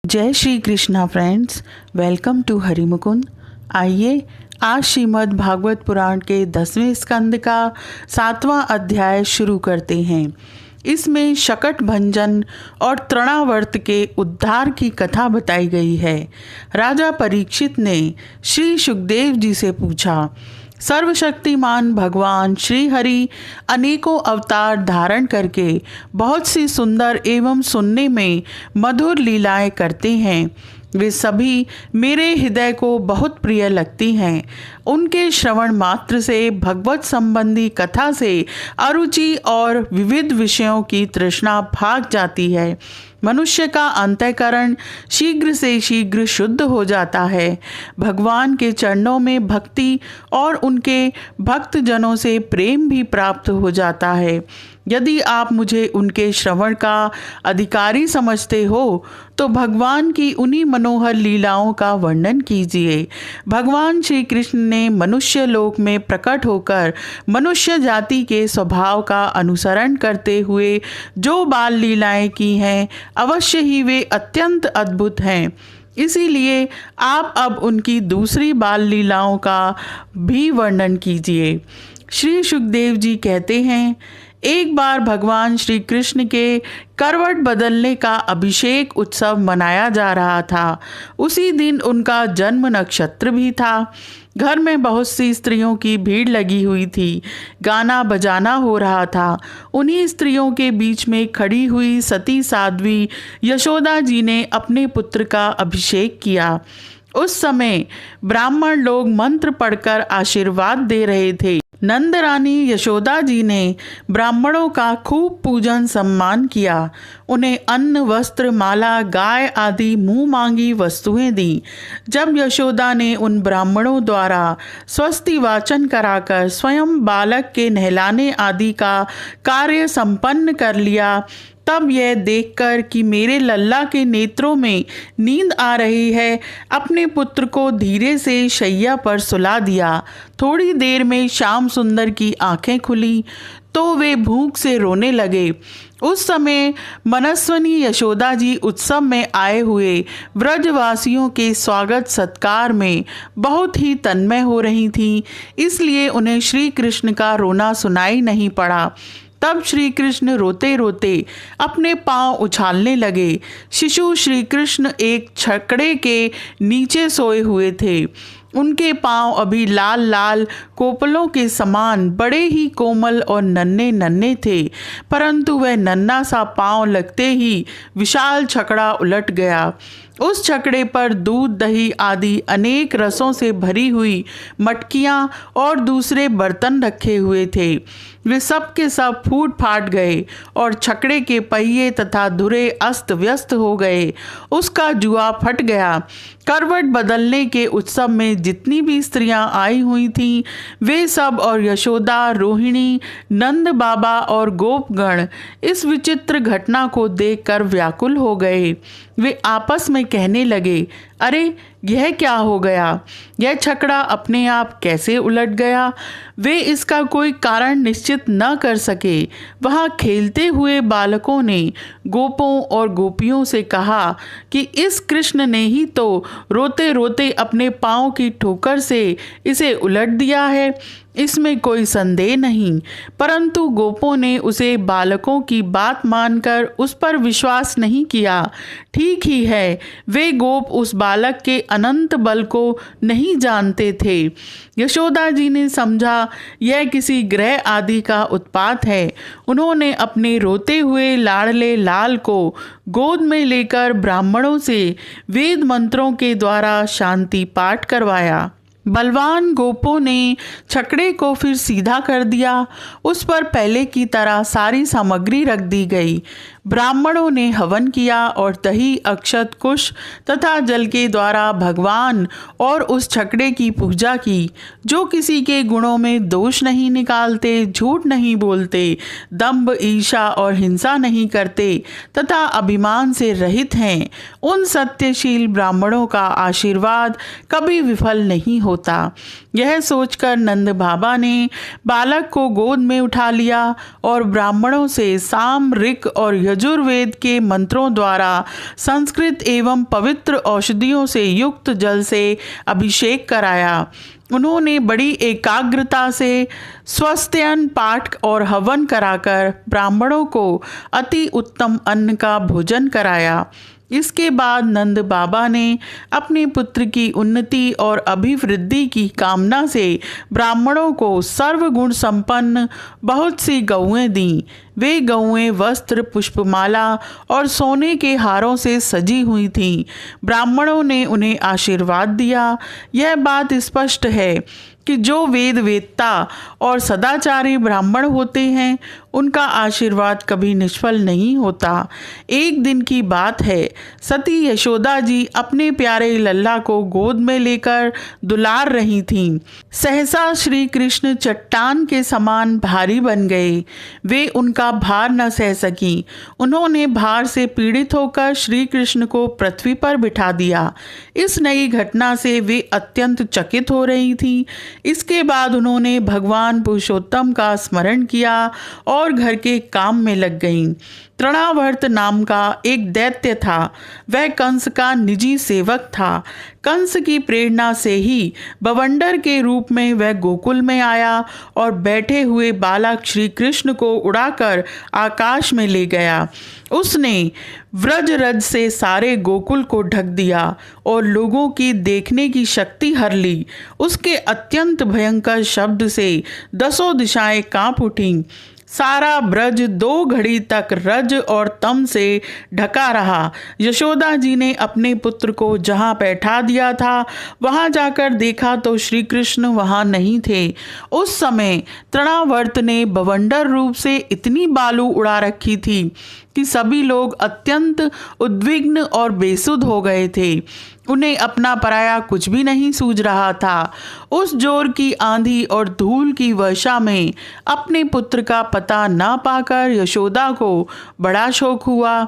जय Shri Krishna friends, welcome to Harimukund. आइए आज श्रीमद् भागवत पुराण के 10वें स्कंद का 7वां अध्याय शुरू करते हैं। इसमें शकट भंजन और तृणावर्त के उद्धार की कथा बताई गई है। राजा परीक्षित ने श्री सुखदेव जी से पूछा, सर्वशक्तिमान भगवान श्री हरि अनेकों अवतार धारण करके बहुत सी सुंदर एवं सुनने में मधुर लीलाएं करते हैं। वे सभी मेरे हृदय को बहुत प्रिय लगती हैं। उनके श्रवण मात्र से भगवत संबंधी कथा से अरुचि और विविध विषयों की तृष्णा भाग जाती है। मनुष्य का अंतःकरण शीघ्र से शीघ्र शुद्ध हो जाता है। भगवान के चरणों में भक्ति और उनके भक्त जनों से प्रेम भी प्राप्त हो जाता है। यदि आप मुझे उनके श्रवण का अधिकारी समझते हो तो भगवान की उन्हीं मनोहर लीलाओं का वर्णन कीजिए। भगवान श्री कृष्ण ने मनुष्य लोक में प्रकट होकर मनुष्य जाति के स्वभाव का अनुसरण करते हुए जो बाल लीलाएं की हैं, अवश्य ही वे अत्यंत अद्भुत हैं। इसीलिए आप अब उनकी दूसरी बाल लीलाओं का भी वर्णन कीजिए। श्री सुखदेव जी कहते हैं, एक बार भगवान श्री कृष्ण के करवट बदलने का अभिषेक उत्सव मनाया जा रहा था। उसी दिन उनका जन्म नक्षत्र भी था। घर में बहुत सी स्त्रियों की भीड़ लगी हुई थी। गाना बजाना हो रहा था। उन्हीं स्त्रियों के बीच में खड़ी हुई सती साध्वी यशोदा जी ने अपने पुत्र का अभिषेक किया। उस समय ब्राह्मण लोग मंत्र पढ़कर आशीर्वाद दे रहे थे। नंद रानी यशोदा जी ने ब्राह्मणों का खूब पूजन सम्मान किया। उन्हें अन्न, वस्त्र, माला, गाय आदि मुंह मांगी वस्तुएं दी। जब यशोदा ने उन ब्राह्मणों द्वारा स्वस्ति वाचन कराकर स्वयं बालक के नहलाने आदि का कार्य संपन्न कर लिया, तब यह देखकर कि मेरे लल्ला के नेत्रों में नींद आ रही है, अपने पुत्र को धीरे से शैया पर सुला दिया। थोड़ी देर में श्याम सुंदर की आंखें खुली तो वे भूख से रोने लगे। उस समय मनस्विनी यशोदा जी उत्सव में आए हुए व्रजवासियों के स्वागत सत्कार में बहुत ही तन्मय हो रही थीं, इसलिए उन्हें श्री कृष्ण का रोना सुनाई नहीं पड़ा। तब श्री कृष्ण रोते रोते अपने पांव उछालने लगे। शिशु श्री कृष्ण एक छकड़े के नीचे सोए हुए थे। उनके पांव अभी लाल लाल कोपलों के समान बड़े ही कोमल और नन्हे नन्हे थे, परंतु वह नन्हा सा पांव लगते ही विशाल छकड़ा उलट गया। उस छकड़े पर दूध, दही आदि अनेक रसों से भरी हुई मटकियां और दूसरे बर्तन रखे हुए थे। वे सब के सब फूट फाट गए और छकड़े के पहिए तथा धुरे अस्त व्यस्त हो गए। उसका जुआ फट गया। करवट बदलने के उत्सव में जितनी भी स्त्रियां आई हुई थीं, वे सब और यशोदा, रोहिणी, नंद बाबा और गोपगण इस विचित्र घटना को देखकर व्याकुल हो गए। वे आपस में कहने लगे, अरे यह क्या हो गया? यह छकड़ा अपने आप कैसे उलट गया? वे इसका कोई कारण निश्चित न कर सके। वहाँ खेलते हुए बालकों ने गोपों और गोपियों से कहा कि इस कृष्ण ने ही तो रोते रोते अपने पाँव की ठोकर से इसे उलट दिया है, इसमें कोई संदेह नहीं। परंतु गोपों ने उसे बालकों की बात मानकर उस पर विश्वास नहीं किया। ठीक ही है, वे गोप उस बालक के अनंत बल को नहीं जानते थे। यशोदा जी ने समझा यह किसी ग्रह आदि का उत्पात है। उन्होंने अपने रोते हुए लाडले लाल को गोद में लेकर ब्राह्मणों से वेद मंत्रों के द्वारा शांति पाठ करवाया। बलवान गोपों ने छकड़े को फिर सीधा कर दिया। उस पर पहले की तरह सारी सामग्री रख दी गई। ब्राह्मणों ने हवन किया और दही, अक्षत, कुश तथा जल के द्वारा भगवान और उस छकड़े की पूजा की, जो किसी के गुणों में दोष नहीं निकालते, झूठ नहीं बोलते, दंभ, ईर्ष्या और हिंसा नहीं करते तथा अभिमान से रहित हैं। उन सत्यशील ब्राह्मणों का आशीर्वाद कभी विफल नहीं होता। यह सोचकर नंद बाबा ने बालक को गोद में उठा लिया और ब्राह्मणों से साम, ऋक और यजुर्वेद यजुर्वेद के मंत्रों द्वारा संस्कृत एवं पवित्र औषधियों से युक्त जल से अभिषेक कराया। उन्होंने बड़ी एकाग्रता से स्वस्त्ययन पाठ और हवन कराकर ब्राह्मणों को अति उत्तम अन्न का भोजन कराया। इसके बाद नंद बाबा ने अपने पुत्र की उन्नति और अभिवृद्धि की कामना से ब्राह्मणों को सर्वगुण संपन्न बहुत सी गौएं दीं। वे गौएं वस्त्र, पुष्पमाला और सोने के हारों से सजी हुई थीं। ब्राह्मणों ने उन्हें आशीर्वाद दिया। यह बात स्पष्ट है कि जो वेद वेत्ता और सदाचारी ब्राह्मण होते हैं उनका आशीर्वाद कभी निष्फल नहीं होता। एक दिन की बात है, सती यशोदा जी अपने प्यारे लल्ला को गोद में लेकर दुलार रही थीं। सहसा श्री कृष्ण चट्टान के समान भारी बन गए। वे उनका भार न सह सकी। उन्होंने भार से पीड़ित होकर श्री कृष्ण को पृथ्वी पर बिठा दिया। इस नई घटना से वे अत्यंत चकित हो रही थीं। इसके बाद उन्होंने भगवान पुरुषोत्तम का स्मरण किया और घर के काम में लग गईं। तृणावर्त नाम का एक दैत्य था। वह कंस का निजी सेवक था। कंस की प्रेरणा से ही बवंडर के रूप में वह गोकुल में आया और बैठे हुए बालक श्री कृष्ण को उड़ाकर आकाश में ले गया। उसने व्रजरज से सारे गोकुल को ढक दिया और लोगों की देखने की शक्ति हर ली। उसके अत्यंत भयंकर शब्द से 10 दिशाएं कांप उठीं। सारा ब्रज 2 घड़ी तक रज और तम से ढका रहा। यशोदा जी ने अपने पुत्र को जहाँ बैठा दिया था वहाँ जाकर देखा तो श्री कृष्ण वहाँ नहीं थे। उस समय तृणावर्त ने बवंडर रूप से इतनी बालू उड़ा रखी थी कि सभी लोग अत्यंत उद्विग्न और बेसुध हो गए थे। उन्हें अपना पराया कुछ भी नहीं सूझ रहा था। उस जोर की आंधी और धूल की वर्षा में अपने पुत्र का पता ना पाकर यशोदा को बड़ा शोक हुआ।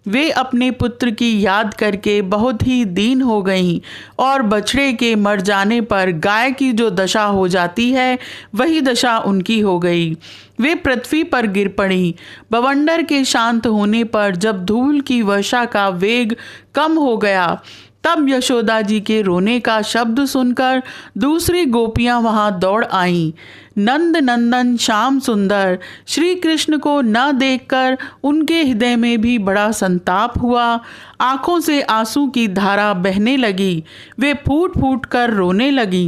वे अपने पुत्र की याद करके बहुत ही दीन हो गईं और बछड़े के मर जाने पर गाय की जो दशा हो जाती है वही दशा उनकी हो गई। वे पृथ्वी पर गिर पड़ी। बवंडर के शांत होने पर जब धूल की वर्षा का वेग कम हो गया तब यशोदा जी के रोने का शब्द सुनकर दूसरी गोपियां वहां दौड़ आईं। नंद नंदन श्याम सुंदर श्री कृष्ण को न देखकर उनके हृदय में भी बड़ा संताप हुआ। आंखों से आंसू की धारा बहने लगी। वे फूट फूट कर रोने लगी।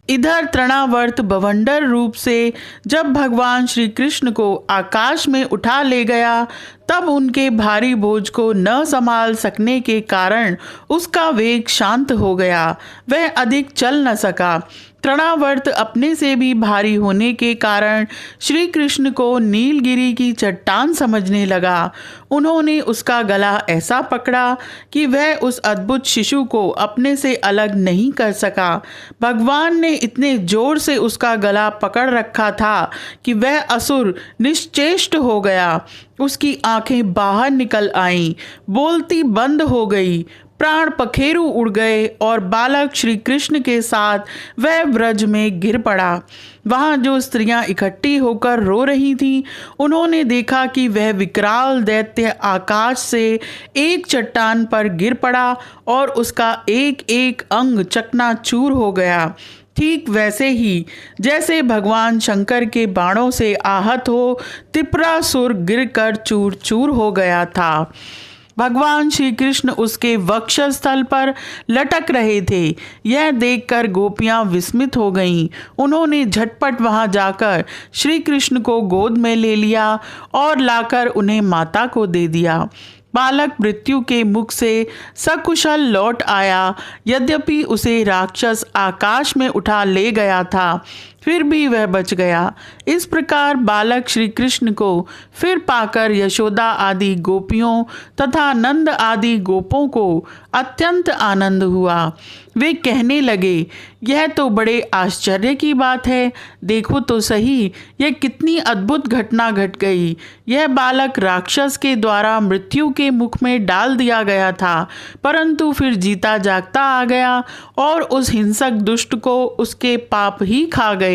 इधर तृणावर्त बवंडर रूप से जब भगवान श्री कृष्ण को आकाश में उठा ले गया तब उनके भारी बोझ को न संभाल सकने के कारण उसका वेग शांत हो गया। वह अधिक चल न सका। तृणावर्त अपने से भी भारी होने के कारण श्री कृष्ण को नीलगिरी की चट्टान समझने लगा। उन्होंने उसका गला ऐसा पकड़ा कि वह उस अद्भुत शिशु को अपने से अलग नहीं कर सका। भगवान ने इतने जोर से उसका गला पकड़ रखा था कि वह असुर निश्चेष्ट हो गया। उसकी आंखें बाहर निकल आईं, बोलती बंद हो गई, प्राण पखेरु उड़ गए और बालक श्री कृष्ण के साथ वह ब्रज में गिर पड़ा। वहाँ जो स्त्रियां इकट्ठी होकर रो रही थीं, उन्होंने देखा कि वह विकराल दैत्य आकाश से एक चट्टान पर गिर पड़ा और उसका एक एक अंग चकनाचूर हो गया। ठीक वैसे ही जैसे भगवान शंकर के बाणों से आहत हो त्रिपुरासुर गिरकर चूर चूर हो गया था। भगवान श्री कृष्ण उसके वक्षस्थल पर लटक रहे थे। यह देखकर गोपियां विस्मित हो गईं। उन्होंने झटपट वहां जाकर श्री कृष्ण को गोद में ले लिया और लाकर उन्हें माता को दे दिया। बालक मृत्यु के मुख से सकुशल लौट आया। यद्यपि उसे राक्षस आकाश में उठा ले गया था फिर भी वह बच गया। इस प्रकार बालक श्री कृष्ण को फिर पाकर यशोदा आदि गोपियों तथा नंद आदि गोपों को अत्यंत आनंद हुआ। वे कहने लगे, यह तो बड़े आश्चर्य की बात है। देखो तो सही, यह कितनी अद्भुत घटना घट गई। यह बालक राक्षस के द्वारा मृत्यु के मुख में डाल दिया गया था, परंतु फिर जीता जागता आ गया और उस हिंसक दुष्ट को उसके पाप ही खा गए।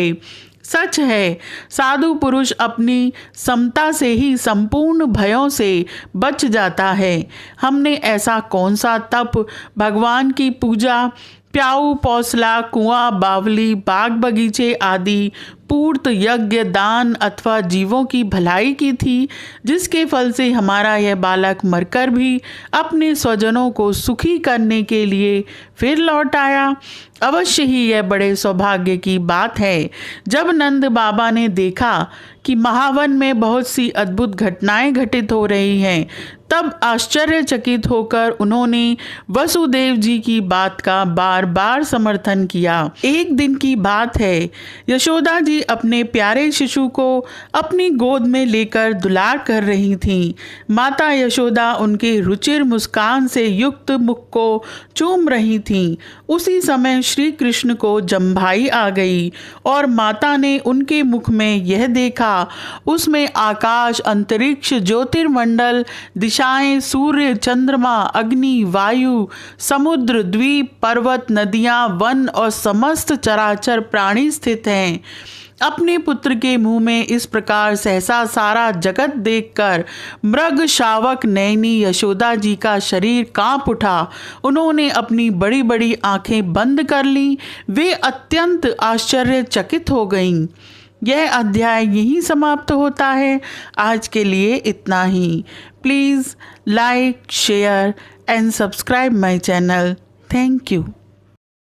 सच है, साधु पुरुष अपनी समता से ही संपूर्ण भयों से बच जाता है। हमने ऐसा कौन सा तप, भगवान की पूजा, प्याऊ, पौसला, कुआं, बावली, बाग बगीचे आदि पूर्त यज्ञ, दान अथवा जीवों की भलाई की थी, जिसके फल से हमारा यह बालक मरकर भी अपने स्वजनों को सुखी करने के लिए फिर लौट आया। अवश्य ही यह बड़े सौभाग्य की बात है। जब नंद बाबा ने देखा कि महावन में बहुत सी अद्भुत घटनाएं घटित हो रही हैं, तब आश्चर्यचकित होकर उन्होंने वसुदेव जी की बात का बार बार समर्थन किया। एक दिन की बात है, यशोदा जी अपने प्यारे शिशु को अपनी गोद में लेकर दुलार कर रही थीं। माता यशोदा उनके रुचिर मुस्कान से युक्त मुख को चूम रही थीं। उसी समय श्री कृष्ण को जम्भाई आ गई और माता ने उनके मुख में यह देखा, उसमें आकाश, अंतरिक्ष, ज्योतिर्मंडल, दिशाएं, सूर्य, चंद्रमा, अग्नि, वायु, समुद्र, द्वीप, पर्वत, नदियां, वन और समस्त चराचर प्राणी स्थित हैं। अपने पुत्र के मुंह में इस प्रकार सहसा सारा जगत देखकर मृग शावक नयनी यशोदा जी का शरीर कांप उठा। उन्होंने अपनी बड़ी बड़ी आंखें बंद कर लीं। वे अत्यंत आश्चर्यचकित हो गईं। यह अध्याय यहीं समाप्त होता है। आज के लिए इतना ही। Please like, share and subscribe my channel. Thank you.